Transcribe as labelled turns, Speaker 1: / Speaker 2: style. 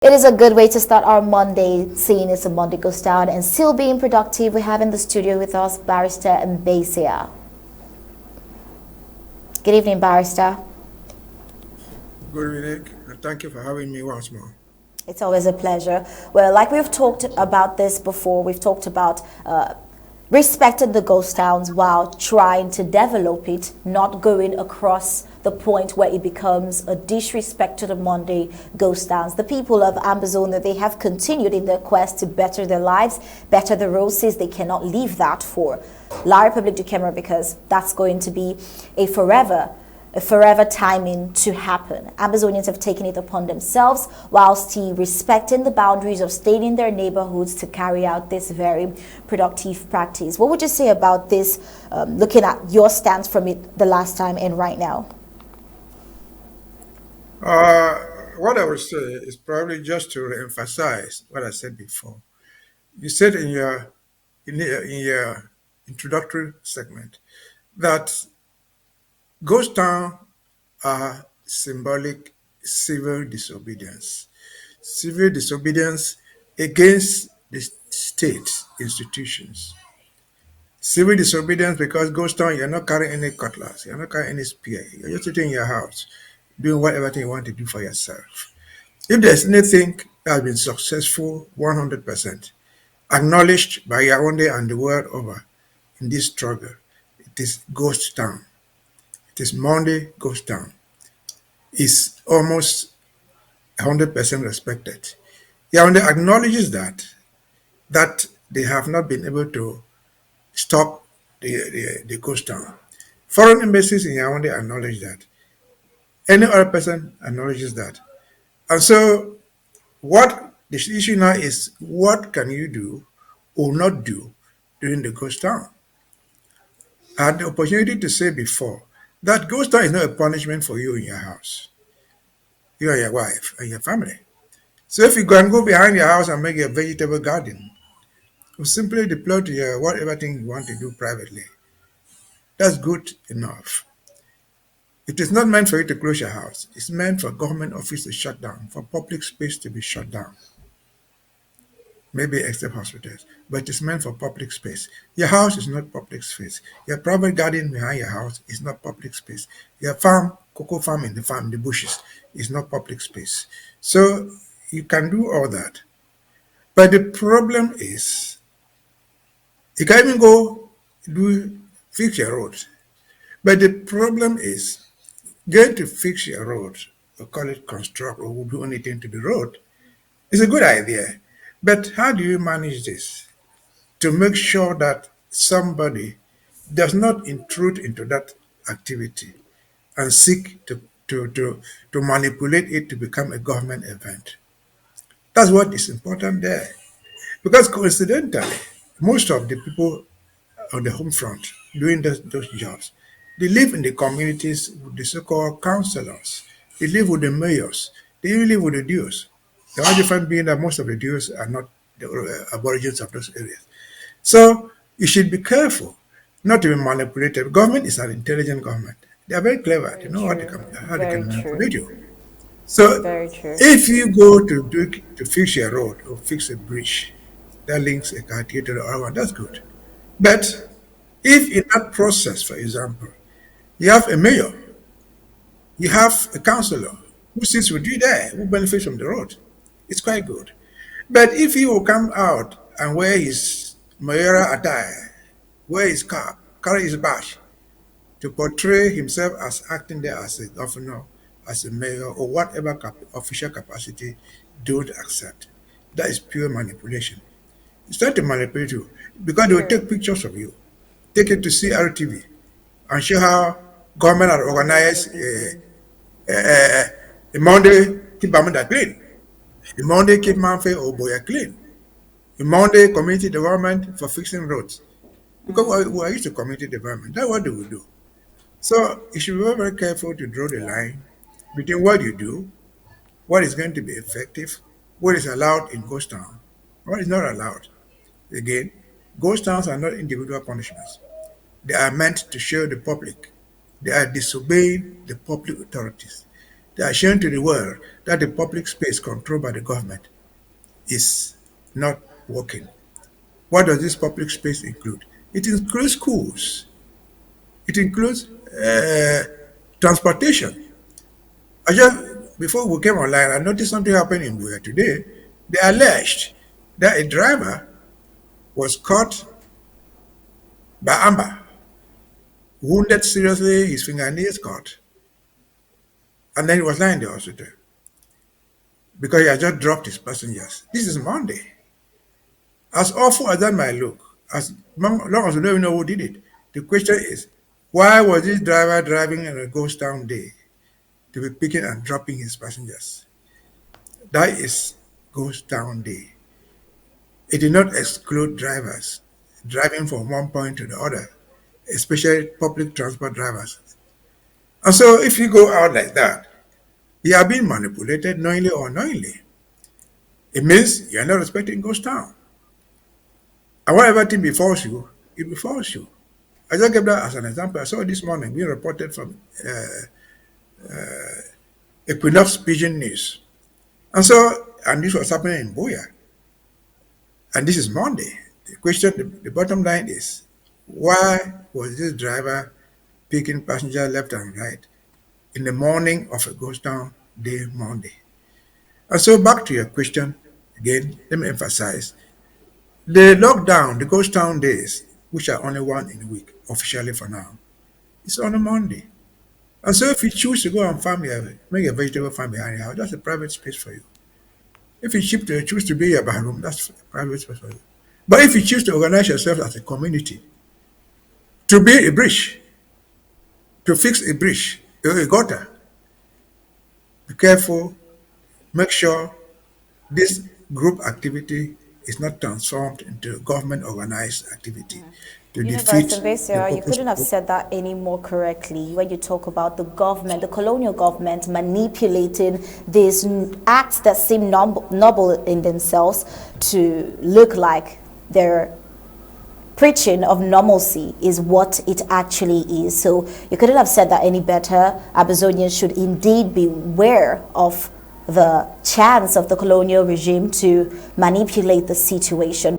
Speaker 1: It is a good way to start our Monday, seeing as the Monday goes down and still being productive. We have in the studio with us Barrister Mbeseha. Good evening, Barrister.
Speaker 2: Good evening, and thank you for having me once more.
Speaker 1: It's always a pleasure. Well, like we've talked about this before, we've talked about respecting the ghost towns while trying to develop it, not going across the point where it becomes a disrespect to the Monday ghost towns. The people of Ambazonia, they have continued in their quest to better their lives, better the roses. They cannot leave that for La Republique du Cameroon because that's going to be a forever timing to happen. Ambazonians have taken it upon themselves while still respecting the boundaries of staying in their neighborhoods to carry out this very productive practice. What would you say about this, looking at your stance from it the last time and right now?
Speaker 2: Uh, what I would say is probably just to emphasize what I said before. You said in your introductory segment that ghost town are symbolic civil disobedience. Civil disobedience against the state institutions. Civil disobedience because ghost town, you're not carrying any cutlass, you're not carrying any spear, you're just sitting in your house doing whatever thing you want to do for yourself. If there's anything that has been successful 100%, acknowledged by Yaoundé and the world over in this struggle, it is Ghost Town. It is Monday Ghost Town. It's almost 100% respected. Yaoundé acknowledges that they have not been able to stop the Ghost Town. Foreign embassies in Yaoundé acknowledge that. Any other person acknowledges that. And so what the issue now is, what can you do or not do during the ghost town? I had the opportunity to say before that ghost town is not a punishment for you in your house, you and your wife and your family. So if you go behind your house and make a vegetable garden, or simply deploy to your whatever thing you want to do privately, that's good enough. It is not meant for you to close your house. It's meant for government office to shut down, for public space to be shut down. Maybe except hospitals, but it's meant for public space. Your house is not public space. Your private garden behind your house is not public space. Your farm, cocoa farm in the farm, the bushes, is not public space. So you can do all that. But the problem is, you can even go do fix your road. But the problem is, going to fix your road, or call it construct, or do anything to the road, is a good idea. But how do you manage this? To make sure that somebody does not intrude into that activity and seek to manipulate it to become a government event. That's what is important there. Because coincidentally, most of the people on the home front doing those jobs, they live in the communities with the so-called councillors. They live with the mayors. They even live with the duos. The only difference being that most of the duos are not the aborigines of those areas. So you should be careful not to be manipulated. Government is an intelligent government. They are very clever. They
Speaker 1: Very
Speaker 2: know
Speaker 1: true.
Speaker 2: how they
Speaker 1: Very
Speaker 2: can
Speaker 1: true.
Speaker 2: manipulate you. So
Speaker 1: Very true.
Speaker 2: if you go to fix a road or fix a bridge that links a country to the other one, that's good. But if in that process, for example, you have a mayor, you have a councillor who sits with you there, who benefits from the road, it's quite good. But if he will come out and wear his mayoral attire, wear his cap, carry his badge, to portray himself as acting there as a governor, as a mayor, or whatever official capacity, don't accept. That is pure manipulation. It's trying to manipulate you because they will
Speaker 1: True.
Speaker 2: take pictures of you, take it to CRTV, and show how government had organized a Monday keep Bamunda clean, a Monday keep Manfe or Boya clean, a Monday community development for fixing roads. Because we are used to community development. That's what they will do. So you should be very, very careful to draw the line between what you do, what is going to be effective, what is allowed in ghost town, what is not allowed. Again, ghost towns are not individual punishments. They are meant to show the public they are disobeying the public authorities. They are showing to the world that the public space controlled by the government is not working. What does this public space include? It includes schools. It includes transportation. I just before we came online, I noticed something happened in Buea today. They alleged that a driver was caught by Amba, wounded seriously, his fingernails cut, and then he was lying in the hospital because he had just dropped his passengers. This is Monday. As awful as that might look, as long as we don't even know who did it, the question is, why was this driver driving on a ghost town day to be picking and dropping his passengers? That is ghost town day. It did not exclude drivers driving from one point to the other, especially public transport drivers. And so if you go out like that, you are being manipulated knowingly or unknowingly. It means you are not respecting ghost town. And whatever thing befalls you, it befalls you. I just gave that as an example. I saw this morning being reported from Equinox Pigeon News. And this was happening in Boya. And this is Monday. The question, the bottom line is, why was this driver picking passenger left and right in the morning of a ghost town day Monday? And so back to your question again, let me emphasize, the lockdown, the ghost town days, which are only one in a week, officially for now, it's on a Monday. And so if you choose to go and farm make a vegetable farm behind your house, that's a private space for you. If you choose to be your bathroom, that's a private space for you. But if you choose to organize yourself as a community, to build a bridge, to fix a bridge, a gutter, be careful, make sure this group activity is not transformed into government organized activity to
Speaker 1: Universe
Speaker 2: defeat
Speaker 1: and
Speaker 2: the
Speaker 1: Mbeseha, you
Speaker 2: purpose
Speaker 1: couldn't have
Speaker 2: of.
Speaker 1: said that any more correctly when you talk about the government, the colonial government manipulating these acts that seem noble in themselves to look like they're preaching of normalcy is what it actually is. So you couldn't have said that any better. Ambazonians should indeed be aware of the chance of the colonial regime to manipulate the situation.